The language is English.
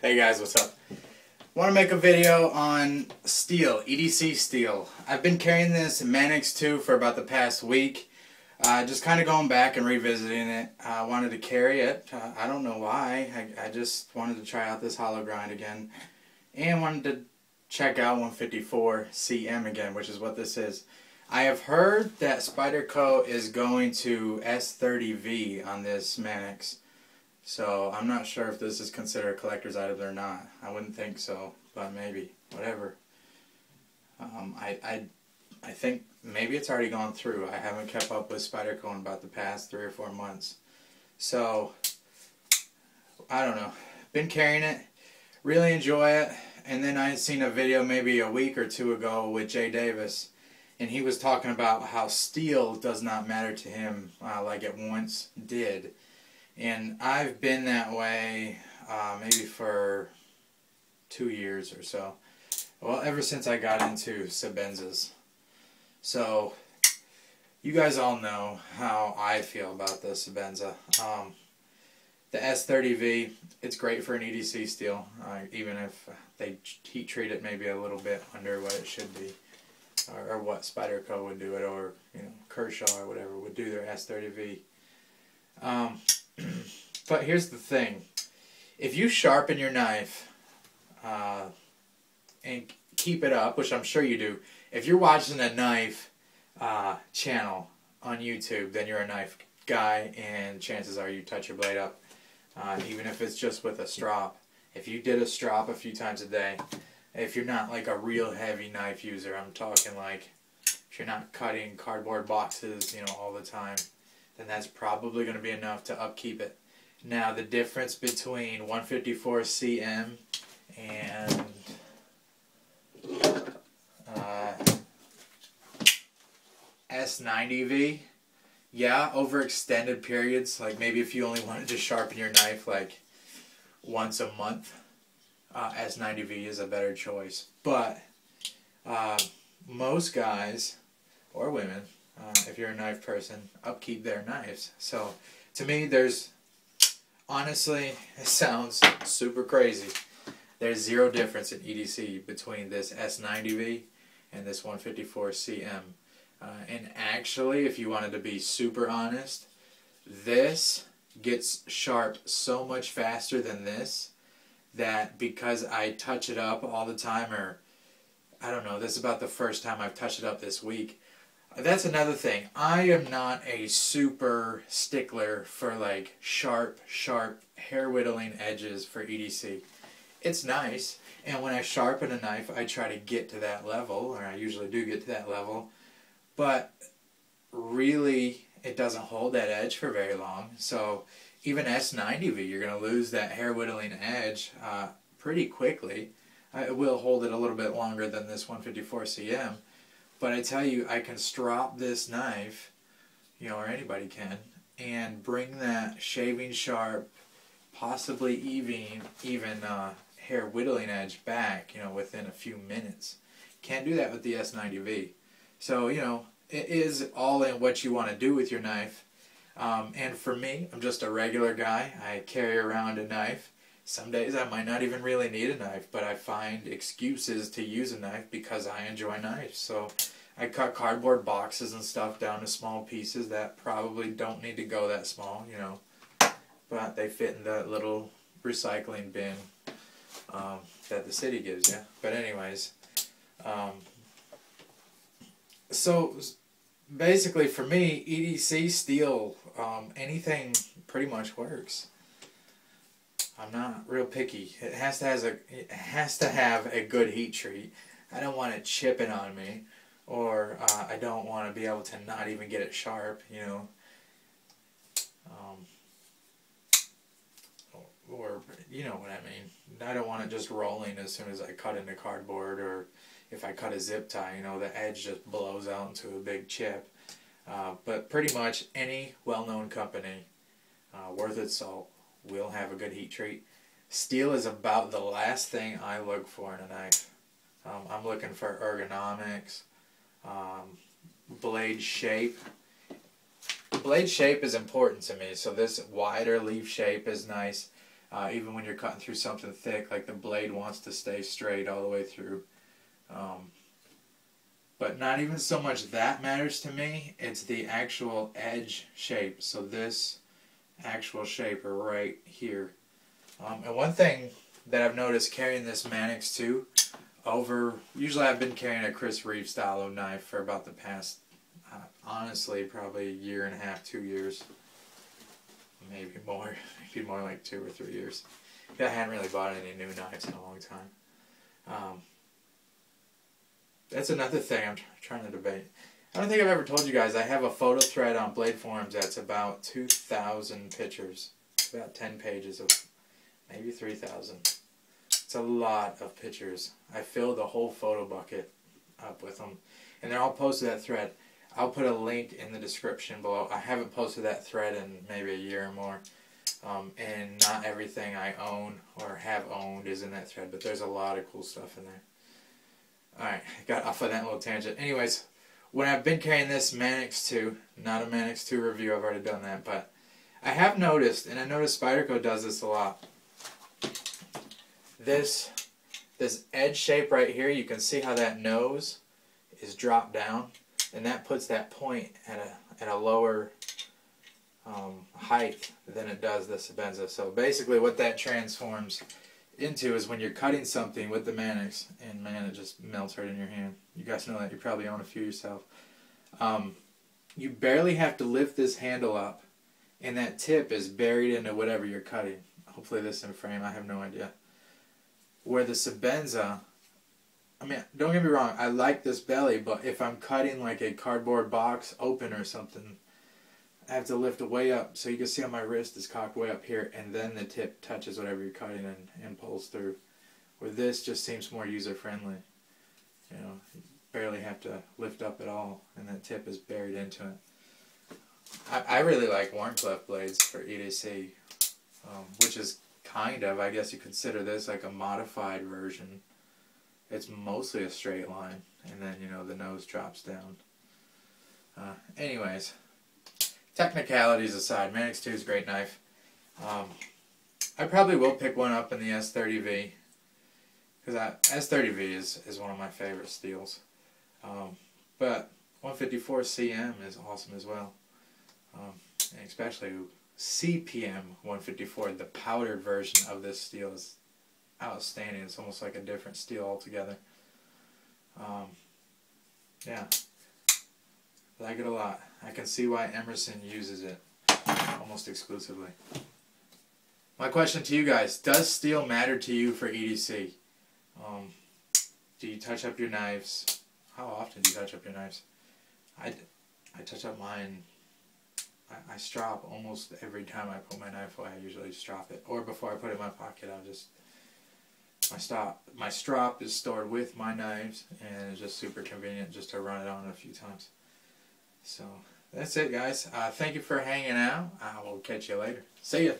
Hey guys, what's up? Want to make a video on steel, EDC steel. I've been carrying this Manix 2 for about the past week. Just kind of going back and revisiting it. I wanted to carry it. I don't know why. I just wanted to try out this hollow grind again. And wanted to check out 154 CM again, which is what this is. I have heard that Spyderco is going to S30V on this Manix. So I'm not sure if this is considered a collector's item or not. I wouldn't think so, but maybe. Whatever. I think maybe it's already gone through. I haven't kept up with Spyderco in about the past 3 or 4 months. So I don't know. Been carrying it. Really enjoy it. And then I had seen a video maybe a week or two ago with Jay Davis. And he was talking about how steel does not matter to him like it once did. And I've been that way maybe for 2 years or so. Well, ever since I got into Sebenzas. So, you guys all know how I feel about the Sebenza. The S30V, it's great for an EDC steel, even if they heat treat it maybe a little bit under what it should be. Or what Spyderco would do it, or Kershaw or whatever would do their S30V. But here's the thing. If you sharpen your knife and keep it up, which I'm sure you do, if you're watching a knife channel on YouTube, then you're a knife guy, and chances are you touch your blade up, even if it's just with a strop. If you did a strop a few times a day, if you're not like a real heavy knife user, I'm talking like if you're not cutting cardboard boxes, all the time, then that's probably going to be enough to upkeep it. Now the difference between 154 CM and S90V, yeah, over extended periods, like maybe if you only wanted to sharpen your knife like once a month, S90V is a better choice. But most guys or women, if you're a knife person, upkeep their knives. So to me, honestly, it sounds super crazy. There's zero difference in EDC between this S90V and this 154 CM. And actually, if you wanted to be super honest, this gets sharp so much faster than this, that because I touch it up all the time, or I don't know, this is about the first time I've touched it up this week. That's another thing. I am not a super stickler for like sharp hair whittling edges for EDC. It's nice, and when I sharpen a knife, I try to get to that level, or I usually do get to that level, but really it doesn't hold that edge for very long. So even S90V, you're going to lose that hair whittling edge pretty quickly. It will hold it a little bit longer than this 154 CM. But I tell you, I can strop this knife, or anybody can, and bring that shaving sharp, possibly even hair whittling edge back, within a few minutes. Can't do that with the S90V. So, it is all in what you want to do with your knife. And for me, I'm just a regular guy. I carry around a knife. Some days I might not even really need a knife, but I find excuses to use a knife because I enjoy knives. So I cut cardboard boxes and stuff down to small pieces that probably don't need to go that small, but they fit in the little recycling bin that the city gives you. But anyways, so basically for me, EDC steel, anything pretty much works. I'm not real picky. It has to have a good heat treat. I don't want it chipping on me, or I don't want to be able to not even get it sharp, or you know what I mean. I don't want it just rolling as soon as I cut into cardboard, or if I cut a zip tie, the edge just blows out into a big chip. But pretty much any well-known company worth its salt will have a good heat treat. Steel is about the last thing I look for in a knife. I'm looking for ergonomics, blade shape. Blade shape is important to me, so this wider leaf shape is nice. even when you're cutting through something thick, like the blade wants to stay straight all the way through. But not even so much that matters to me, it's the actual edge shape. So this actual shape right here. And one thing that I've noticed carrying this Manix too, usually I've been carrying a Chris Reeve style of knife for about the past, honestly, probably a year and a half, 2 years. Maybe more like 2 or 3 years. I hadn't really bought any new knives in a long time. That's another thing I'm trying to debate. I don't think I've ever told you guys, I have a photo thread on Blade Forums that's about 2,000 pictures. About 10 pages of maybe 3,000. It's a lot of pictures. I filled a whole photo bucket up with them. And they're all posted to that thread. I'll put a link in the description below. I haven't posted that thread in maybe a year or more. And not everything I own or have owned is in that thread, but there's a lot of cool stuff in there. Alright, I got off of that little tangent. Anyways, when I've been carrying this Manix 2, not a Manix 2 review, I've already done that, but I have noticed, and I noticed Spyderco does this a lot, this edge shape right here, you can see how that nose is dropped down, and that puts that point at a lower height than it does the Sebenza. So basically what that transforms into is when you're cutting something with the Manix, and man, it just melts right in your hand. You guys know that, you probably own a few yourself. You barely have to lift this handle up, and that tip is buried into whatever you're cutting. Hopefully this in frame, I have no idea. Where the Sebenza, I mean, don't get me wrong, I like this belly, but if I'm cutting like a cardboard box open or something, I have to lift it way up, so you can see how my wrist is cocked way up here, and then the tip touches whatever you're cutting and pulls through. Where this just seems more user-friendly. You know, you barely have to lift up at all, and that tip is buried into it. I really like Warncliffe blades for EDC, which is kind of, I guess you consider this like a modified version. It's mostly a straight line, and then, you know, the nose drops down. Anyways, technicalities aside, Manix 2 is a great knife. I probably will pick one up in the S30V, because S30V is one of my favorite steels. But 154 CM is awesome as well. And especially CPM 154, the powdered version of this steel is outstanding. It's almost like a different steel altogether. Yeah, I like it a lot. I can see why Emerson uses it almost exclusively. My question to you guys, does steel matter to you for EDC? Do you touch up your knives? How often do you touch up your knives? I touch up mine. I strop almost every time I put my knife away. I usually strop it, or before I put it in my pocket, I'll just my strop is stored with my knives, and it's just super convenient just to run it on a few times. So that's it, guys. Thank you for hanging out. I will catch you later. See ya.